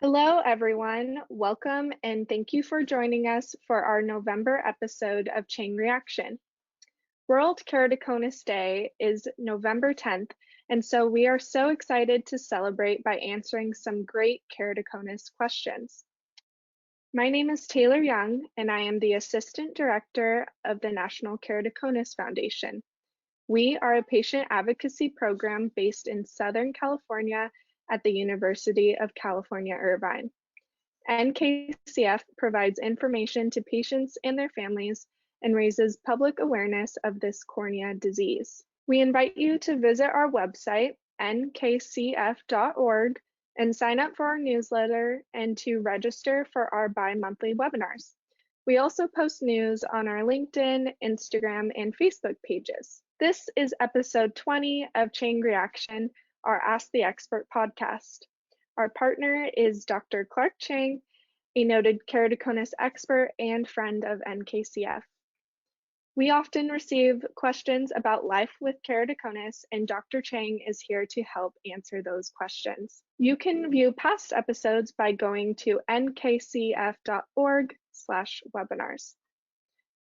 Hello, everyone. Welcome and thank you for joining us for our November episode of Chang Reaction. World Keratoconus Day is November 10th, and so we are so excited to celebrate by answering some great keratoconus questions. My name is Taylor Young, and I am the Assistant Director of the National Keratoconus Foundation. We are a patient advocacy program based in Southern California at the University of California, Irvine. NKCF provides information to patients and their families and raises public awareness of this cornea disease. We invite you to visit our website, nkcf.org, and sign up for our newsletter and to register for our bi-monthly webinars. We also post news on our LinkedIn, Instagram, and Facebook pages. This is episode 20 of Chang Reaction, our Ask the Expert podcast. Our partner is Dr. Clark Chang, a noted keratoconus expert and friend of NKCF. We often receive questions about life with keratoconus, and Dr. Chang is here to help answer those questions. You can view past episodes by going to nkcf.org/webinars.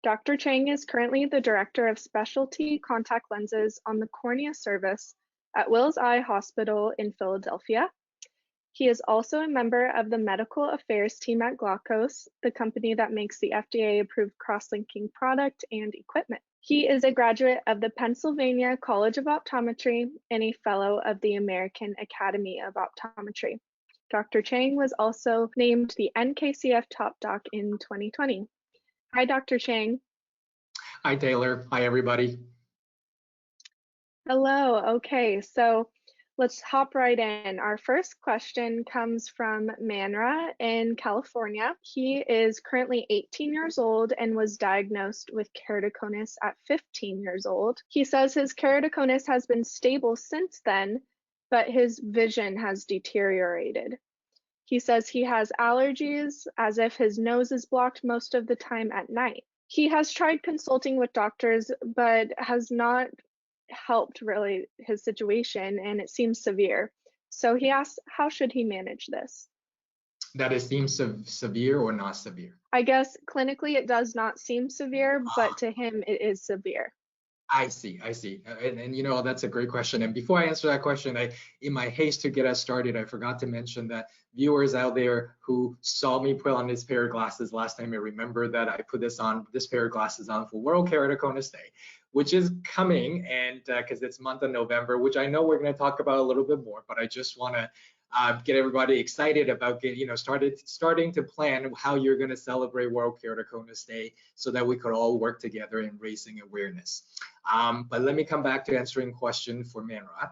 Dr. Chang is currently the Director of Specialty Contact Lenses on the Cornea Service at Wills Eye Hospital in Philadelphia. He is also a member of the medical affairs team at Glaukos, the company that makes the FDA-approved cross-linking product and equipment. He is a graduate of the Pennsylvania College of Optometry and a fellow of the American Academy of Optometry. Dr. Chang was also named the NKCF Top Doc in 2020. Hi, Dr. Chang. Hi, Taylor. Hi, everybody. Hello. Okay, so let's hop right in. Our first question comes from Manra in California. He is currently 18 years old and was diagnosed with keratoconus at 15 years old. He says his keratoconus has been stable since then, but his vision has deteriorated. He says he has allergies, as if his nose is blocked most of the time at night. He has tried consulting with doctors, but has not helped really his situation, and it seems severe. So he asks, how should he manage this? That it seems severe or not severe? I guess clinically it does not seem severe, but to him it is severe. I see. And you know, that's a great question. And before I answer that question, in my haste to get us started, I forgot to mention that viewers out there who saw me put on this pair of glasses last time, I remember that I put this pair of glasses on for World Keratoconus Day, which is coming, and because it's month of November, which I know we're going to talk about a little bit more, but I just want to get everybody excited about starting to plan how you're going to celebrate World Keratoconus Day so that we could all work together in raising awareness. But let me come back to answering question for Manra.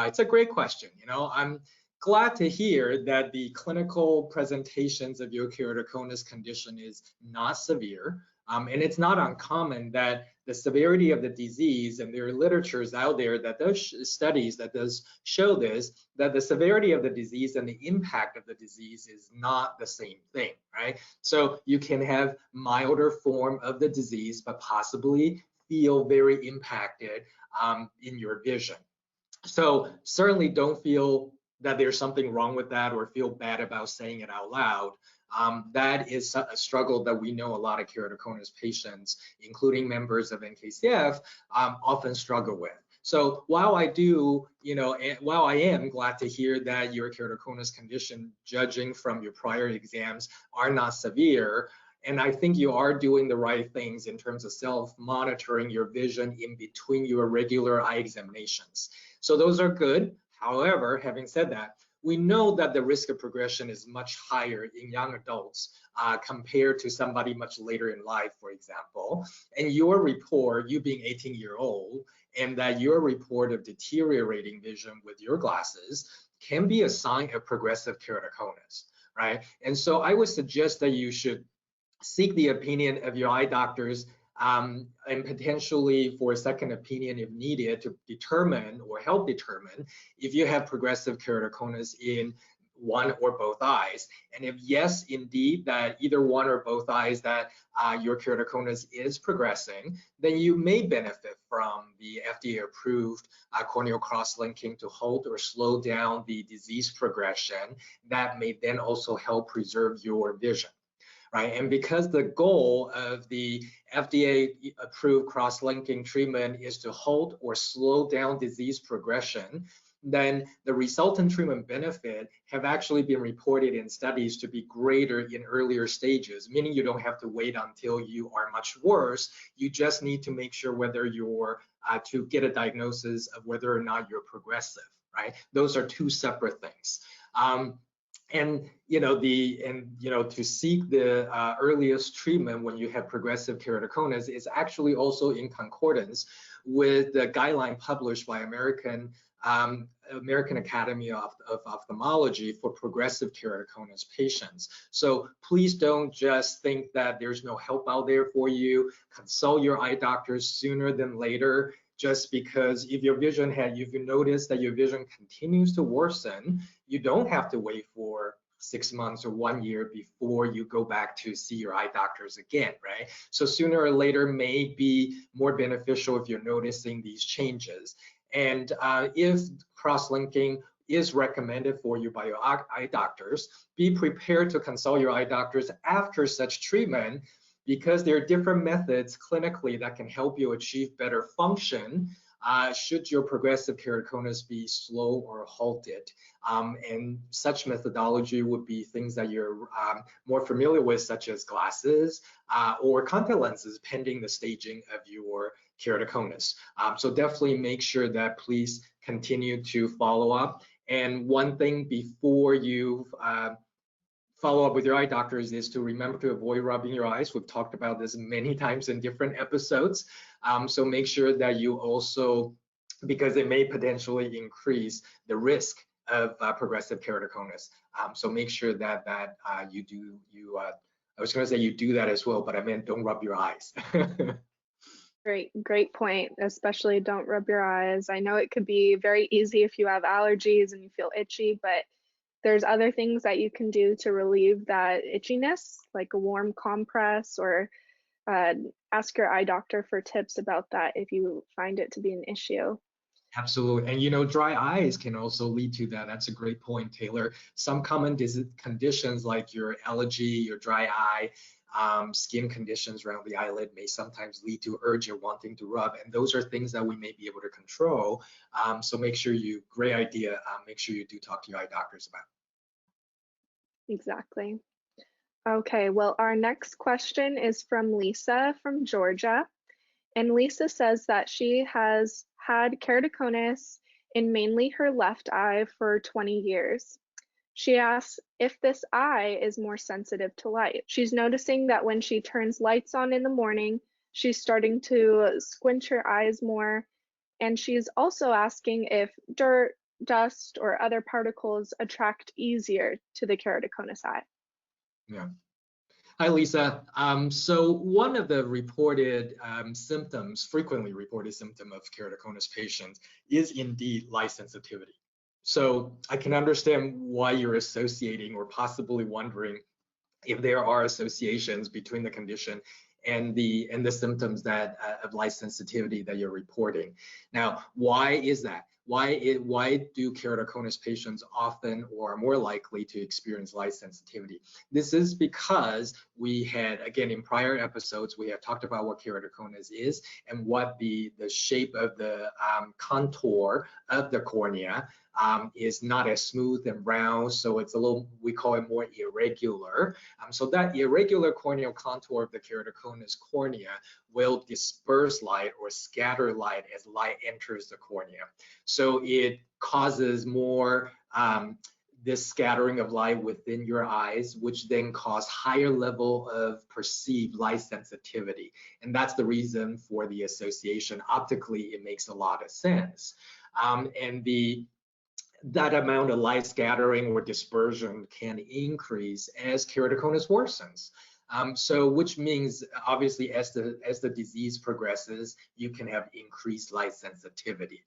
It's a great question. You know, I'm glad to hear that the clinical presentations of your keratoconus condition is not severe. And it's not uncommon that the severity of the disease, and there are literatures out there that does studies that does show this, that the severity of the disease and the impact of the disease is not the same thing, right? So you can have milder form of the disease, but possibly feel very impacted in your vision. So certainly don't feel that there's something wrong with that or feel bad about saying it out loud. That is a struggle that we know a lot of keratoconus patients, including members of NKCF, often struggle with. So while I am glad to hear that your keratoconus condition, judging from your prior exams, are not severe, and I think you are doing the right things in terms of self-monitoring your vision in between your regular eye examinations. So those are good. However, having said that, we know that the risk of progression is much higher in young adults compared to somebody much later in life, for example. And your report, you being 18-year-old, and that your report of deteriorating vision with your glasses can be a sign of progressive keratoconus, right? And so I would suggest that you should seek the opinion of your eye doctors and potentially for a second opinion if needed to determine or help determine if you have progressive keratoconus in one or both eyes. And if yes, indeed, that either one or both eyes that your keratoconus is progressing, then you may benefit from the FDA-approved corneal cross-linking to halt or slow down the disease progression. That may then also help preserve your vision. Right? And because the goal of the FDA-approved cross-linking treatment is to halt or slow down disease progression, then the resultant treatment benefit have actually been reported in studies to be greater in earlier stages, meaning you don't have to wait until you are much worse. You just need to make sure whether you're to get a diagnosis of whether or not you're progressive, right? Those are two separate things. And to seek the earliest treatment when you have progressive keratoconus is actually also in concordance with the guideline published by American Academy of Ophthalmology for progressive keratoconus patients. So please don't just think that there's no help out there for you. Consult your eye doctors sooner than later. Just because if you notice that your vision continues to worsen, you don't have to wait for 6 months or 1 year before you go back to see your eye doctors again, right? So sooner or later may be more beneficial if you're noticing these changes. And if cross-linking is recommended for you by your eye doctors, be prepared to consult your eye doctors after such treatment, because there are different methods clinically that can help you achieve better function should your progressive keratoconus be slow or halted. And such methodology would be things that you're more familiar with, such as glasses or contact lenses, pending the staging of your keratoconus. So definitely make sure that please continue to follow up. And one thing before you follow up with your eye doctors is to remember to avoid rubbing your eyes. We've talked about this many times in different episodes. So make sure that you also, because it may potentially increase the risk of progressive keratoconus. So make sure that you do, I was going to say you do that as well, but I meant don't rub your eyes. Great point. Especially don't rub your eyes. I know it could be very easy if you have allergies and you feel itchy, but there's other things that you can do to relieve that itchiness, like a warm compress, or ask your eye doctor for tips about that if you find it to be an issue. Absolutely. And dry eyes can also lead to that. That's a great point, Taylor. Some common conditions like your allergy, your dry eye, skin conditions around the eyelid may sometimes lead to urge or wanting to rub. And those are things that we may be able to control. So make sure great idea, make sure you do talk to your eye doctors about it. Exactly. Okay, well, our next question is from Lisa from Georgia. And Lisa says that she has had keratoconus in mainly her left eye for 20 years. She asks if this eye is more sensitive to light. She's noticing that when she turns lights on in the morning, she's starting to squint her eyes more. And she's also asking if dirt, dust, or other particles attract easier to the keratoconus eye. Yeah. Hi, Lisa. So one of the reported symptoms, frequently reported symptom of keratoconus patients is indeed light sensitivity. So I can understand why you're associating or possibly wondering if there are associations between the condition and the symptoms that of light sensitivity that you're reporting. Now, why is that? Why do keratoconus patients often or are more likely to experience light sensitivity? This is because we had, again, in prior episodes, we have talked about what keratoconus is and what the shape of the contour of the cornea is not as smooth and round, so it's a little, we call it more irregular. So that irregular corneal contour of the keratoconus cornea will disperse light or scatter light as light enters the cornea. So it causes more this scattering of light within your eyes, which then cause higher level of perceived light sensitivity. And that's the reason for the association. Optically, it makes a lot of sense. And that amount of light scattering or dispersion can increase as keratoconus worsens. So which means obviously as the disease progresses, you can have increased light sensitivity.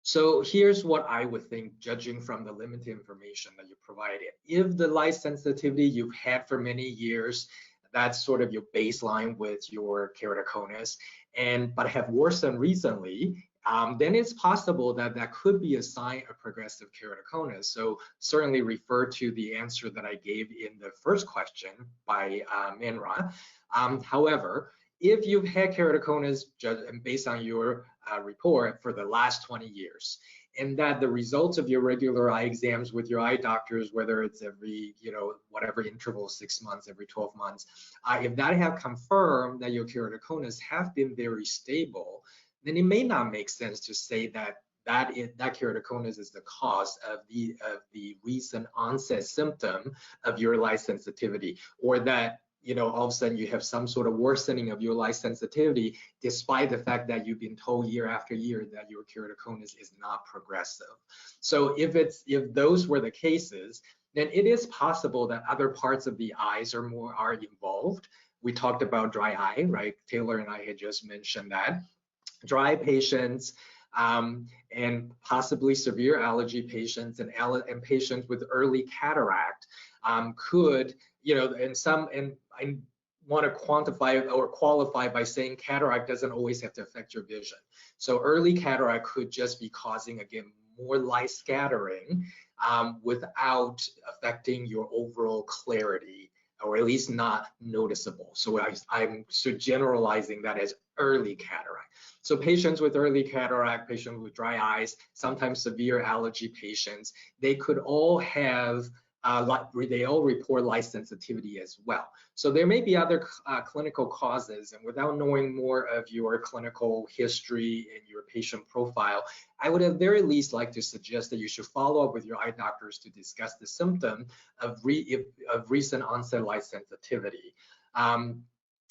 So here's what I would think, judging from the limited information that you provided. If the light sensitivity you've had for many years, that's sort of your baseline with your keratoconus, but have worsened recently, then it's possible that that could be a sign of progressive keratoconus. So certainly refer to the answer that I gave in the first question by Minra. However, if you've had keratoconus based on your report for the last 20 years, and that the results of your regular eye exams with your eye doctors, whether it's every, whatever interval, 6 months, every 12 months, if that have confirmed that your keratoconus have been very stable, then it may not make sense to say that keratoconus is the cause of the recent onset symptom of your light sensitivity, or that all of a sudden you have some sort of worsening of your light sensitivity, despite the fact that you've been told year after year that your keratoconus is not progressive. So if those were the cases, then it is possible that other parts of the eyes are involved. We talked about dry eye, right? Taylor and I had just mentioned that. Dry patients, and possibly severe allergy patients and patients with early cataract could, and I want to quantify or qualify by saying cataract doesn't always have to affect your vision. So early cataract could just be causing, again, more light scattering without affecting your overall clarity, or at least not noticeable. So I'm generalizing that as early cataract. So patients with early cataract, patients with dry eyes, sometimes severe allergy patients, they could all have, they all report light sensitivity as well. So there may be other clinical causes, and without knowing more of your clinical history and your patient profile, I would at very least like to suggest that you should follow up with your eye doctors to discuss the symptom of recent onset light sensitivity.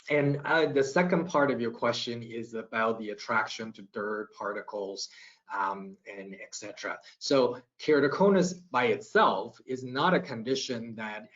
And the second part of your question is about the attraction to dirt, particles, and etc. So keratoconus by itself is not a condition that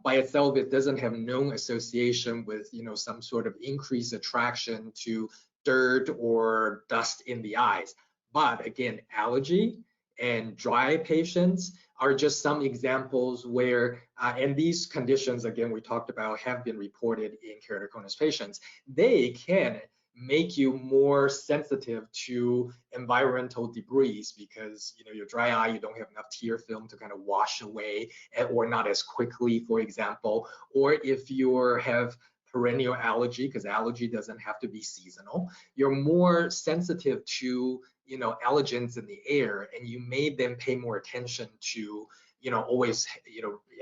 by itself, it doesn't have known association with some sort of increased attraction to dirt or dust in the eyes. But again, allergy and dry patients are just some examples where, and these conditions, again, we talked about, have been reported in keratoconus patients. They can make you more sensitive to environmental debris because your dry eye, you don't have enough tear film to kind of wash away, or not as quickly, for example. Or if you have perennial allergy, because allergy doesn't have to be seasonal, you're more sensitive to allergens in the air, and you may then pay more attention to always,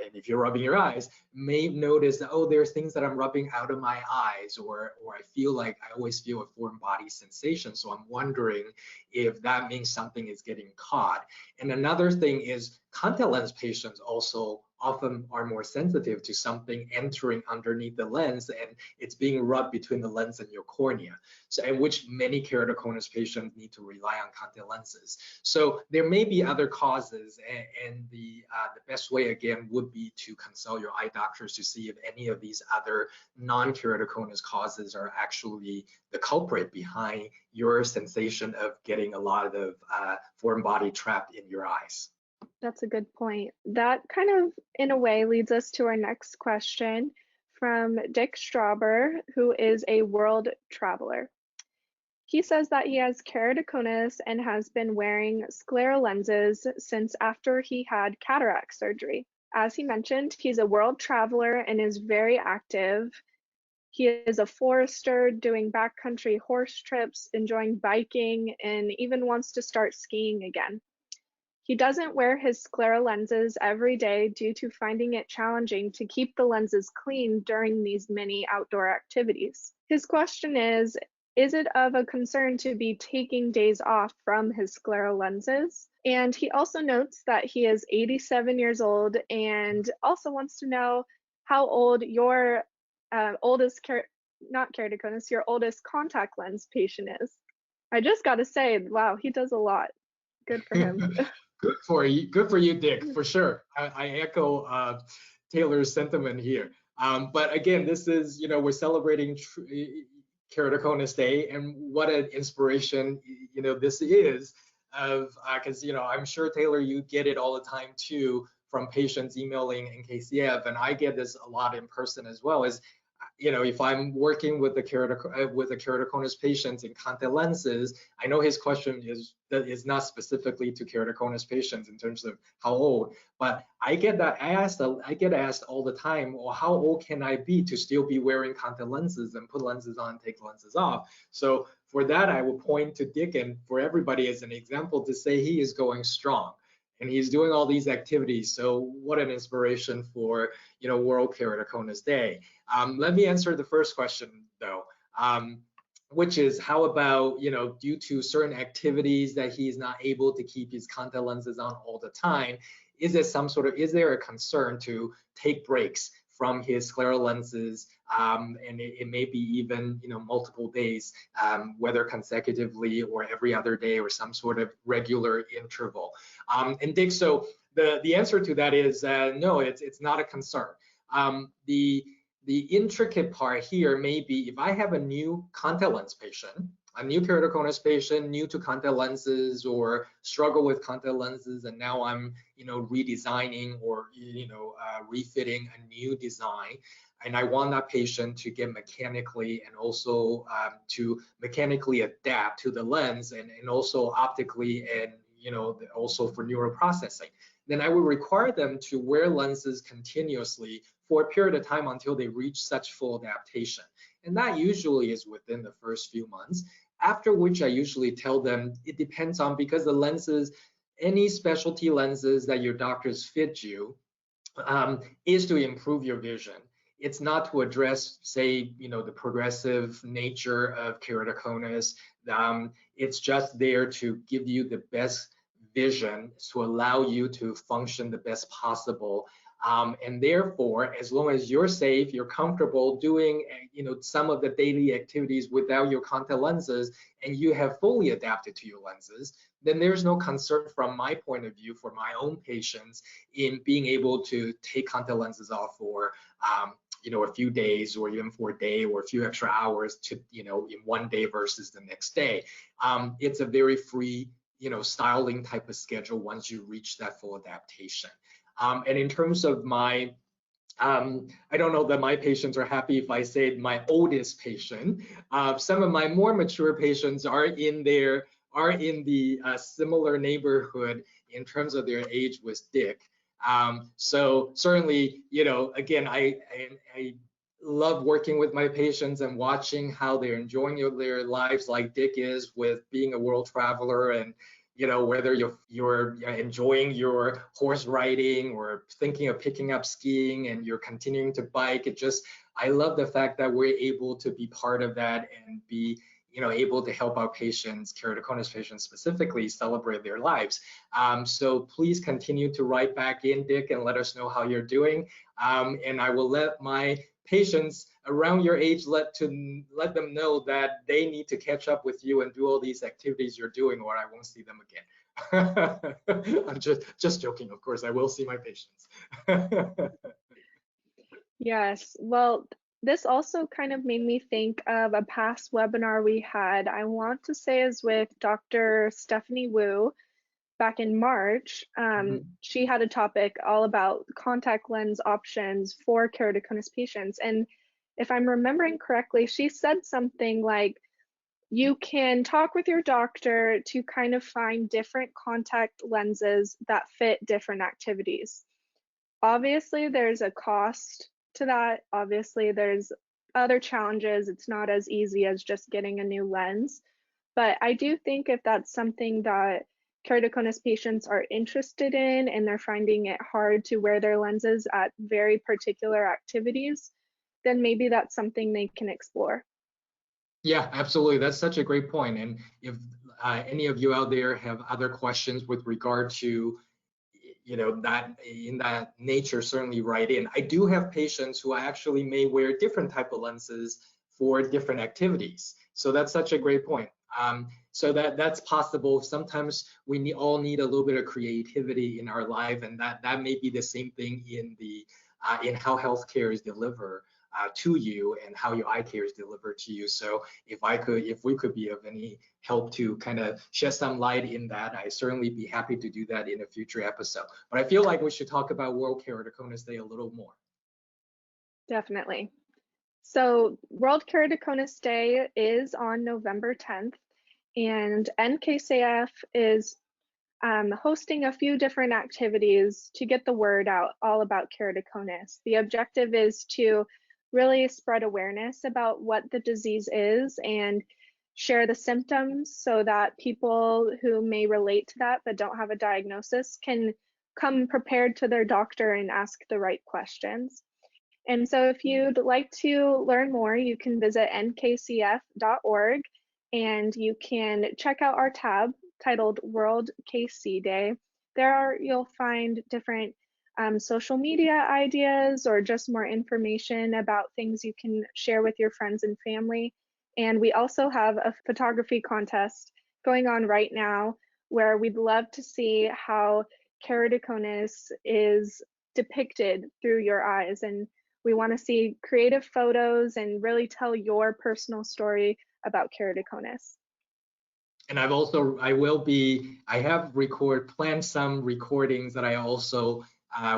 and if you're rubbing your eyes, may notice that, oh, there's things that I'm rubbing out of my eyes, or I feel like I always feel a foreign body sensation. So I'm wondering if that means something is getting caught. And another thing is contact lens patients also often are more sensitive to something entering underneath the lens, and it's being rubbed between the lens and your cornea. So, in which many keratoconus patients need to rely on contact lenses. So there may be other causes, and the best way, again, would be to consult your eye doctors to see if any of these other non-keratoconus causes are actually the culprit behind your sensation of getting a lot of foreign body trapped in your eyes. That's a good point. That kind of, in a way, leads us to our next question from Dick Strauber, who is a world traveler. He says that he has keratoconus and has been wearing scleral lenses since after he had cataract surgery. As he mentioned, he's a world traveler and is very active. He is a forester doing backcountry horse trips, enjoying biking, and even wants to start skiing again. He doesn't wear his scleral lenses every day due to finding it challenging to keep the lenses clean during these many outdoor activities. His question is it of a concern to be taking days off from his scleral lenses? And he also notes that he is 87 years old and also wants to know how old your oldest, not keratoconus, your oldest contact lens patient is. I just got to say, wow, he does a lot. Good for him. Good for you, Dick, for sure. I echo Taylor's sentiment here. But again, this is, we're celebrating Keratoconus Day, and what an inspiration, this is of, because, I'm sure, Taylor, you get it all the time too from patients emailing NKCF, and I get this a lot in person as well, is, if I'm working with the keratoconus patients in contact lenses, I know his question is not specifically to keratoconus patients in terms of how old, but I get asked all the time, well, how old can I be to still be wearing contact lenses and put lenses on, take lenses off? So for that, I will point to Dick, and for everybody as an example, to say he is going strong and he's doing all these activities. So what an inspiration for, World Keratoconus Day. Let me answer the first question though, which is, how about, due to certain activities that he's not able to keep his contact lenses on all the time, is there a concern to take breaks from his scleral lenses, and it may be even, multiple days, whether consecutively or every other day or some sort of regular interval? And Dick, so the answer to that is no, it's not a concern. The intricate part here may be, if I have a new contact lens patient, a new keratoconus patient, new to contact lenses, or struggle with contact lenses, and now I'm, redesigning or, refitting a new design, and I want that patient to get mechanically and also to mechanically adapt to the lens, and also optically, and also for neural processing, then I will require them to wear lenses continuously for a period of time until they reach such full adaptation. And that usually is within the first few months, after which I usually tell them it depends on, because the lenses, any specialty lenses that your doctors fit you, is to improve your vision. It's not to address, say, the progressive nature of keratoconus. It's just there to give you the best vision, to allow you to function the best possible. And therefore, as long as you're safe, you're comfortable doing, some of the daily activities without your contact lenses, and you have fully adapted to your lenses, then there's no concern from my point of view for my own patients in being able to take contact lenses off for, a few days, or even for a day, or a few extra hours to, in one day versus the next day. It's a very free, styling type of schedule once you reach that full adaptation. And in terms of my, I don't know that my patients are happy if I say my oldest patient. Some of my more mature patients are in the similar neighborhood in terms of their age with Dick. So certainly, again, I love working with my patients and watching how they're enjoying their lives, like Dick is, with being a world traveler, and whether you're enjoying your horse riding or thinking of picking up skiing and you're continuing to bike. I love the fact that we're able to be part of that and be able to help our patients, keratoconus patients specifically, celebrate their lives. So please continue to write back in, Dick, and let us know how you're doing. And I will let my patients around your age let them know that they need to catch up with you and do all these activities you're doing, or I won't see them again. I'm just joking, of course. I will see my patients. Yes, well, this also kind of made me think of a past webinar we had. I want to say is with Dr. Stephanie Wu back in March. She had a topic all about contact lens options for keratoconus patients. And if I'm remembering correctly, she said something like, you can talk with your doctor to kind of find different contact lenses that fit different activities. Obviously, there's a cost to that. Obviously, there's other challenges. It's not as easy as just getting a new lens. But I do think if that's something that keratoconus patients are interested in and they're finding it hard to wear their lenses at very particular activities, then maybe that's something they can explore. Yeah, absolutely. That's such a great point. And if any of you out there have other questions with regard to that in that nature, certainly write in. I do have patients who actually may wear different type of lenses for different activities. So that's such a great point. So that's possible. Sometimes we all need a little bit of creativity in our life, and that may be the same thing in how healthcare is delivered to you and how your eye care is delivered to you. So if we could be of any help to kind of shed some light in that, I certainly be happy to do that in a future episode. But I feel like we should talk about World Keratoconus Day a little more. Definitely. So World Keratoconus Day is on November 10th, and NKCF is hosting a few different activities to get the word out all about keratoconus. The objective is to really spread awareness about what the disease is and share the symptoms so that people who may relate to that but don't have a diagnosis can come prepared to their doctor and ask the right questions. And so if you'd like to learn more, you can visit nkcf.org and you can check out our tab titled World KC Day. You'll find different social media ideas or just more information about things you can share with your friends and family. And we also have a photography contest going on right now where we'd love to see how keratoconus is depicted through your eyes. And we want to see creative photos and really tell your personal story about keratoconus. And I have planned some recordings that I also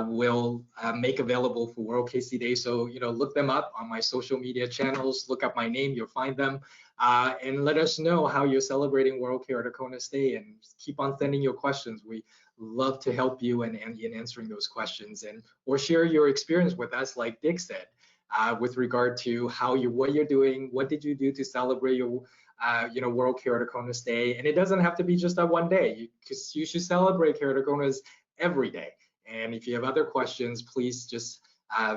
will make available for World KC Day. So, look them up on my social media channels, look up my name, you'll find them. And let us know how you're celebrating World Keratoconus Day, and keep on sending your questions. We love to help you in answering those questions, or share your experience with us, like Dick said, with regard to what you're doing, what did you do to celebrate your World Keratoconus Day. And it doesn't have to be just that one day, because you should celebrate keratoconus every day. And if you have other questions, please just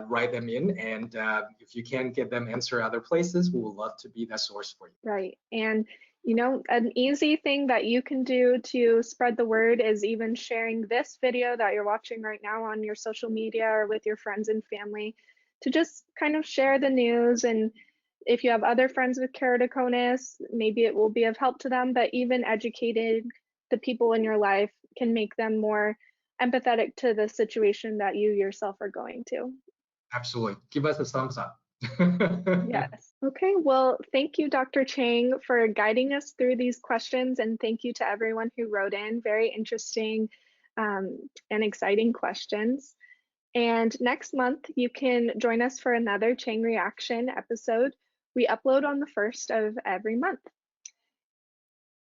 write them in. And if you can't get them answered other places, we would love to be that source for you. Right. And an easy thing that you can do to spread the word is even sharing this video that you're watching right now on your social media or with your friends and family, to just kind of share the news. And if you have other friends with keratoconus, maybe it will be of help to them, but even educating the people in your life can make them more empathetic to the situation that you yourself are going to. Absolutely. Give us a thumbs up. Yes. Okay. Well, thank you, Dr. Chang, for guiding us through these questions. And thank you to everyone who wrote in. Very interesting and exciting questions. And next month, you can join us for another Chang Reaction episode. We upload on the 1st of every month.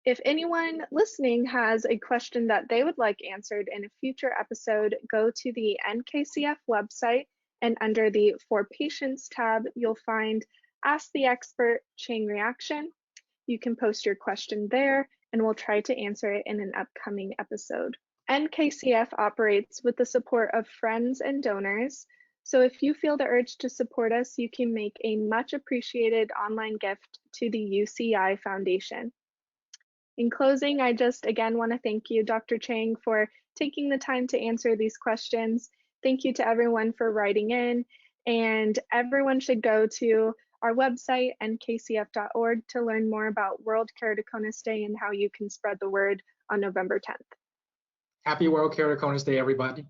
If anyone listening has a question that they would like answered in a future episode, go to the NKCF website, and under the For Patients tab, you'll find Ask the Expert Chang Reaction. You can post your question there, and we'll try to answer it in an upcoming episode. NKCF operates with the support of friends and donors. So if you feel the urge to support us, you can make a much appreciated online gift to the UCI Foundation. In closing, I just again want to thank you, Dr. Chang, for taking the time to answer these questions. Thank you to everyone for writing in, and everyone should go to our website, nkcf.org, to learn more about World Keratoconus Day and how you can spread the word on November 10th. Happy World Keratoconus Day, everybody.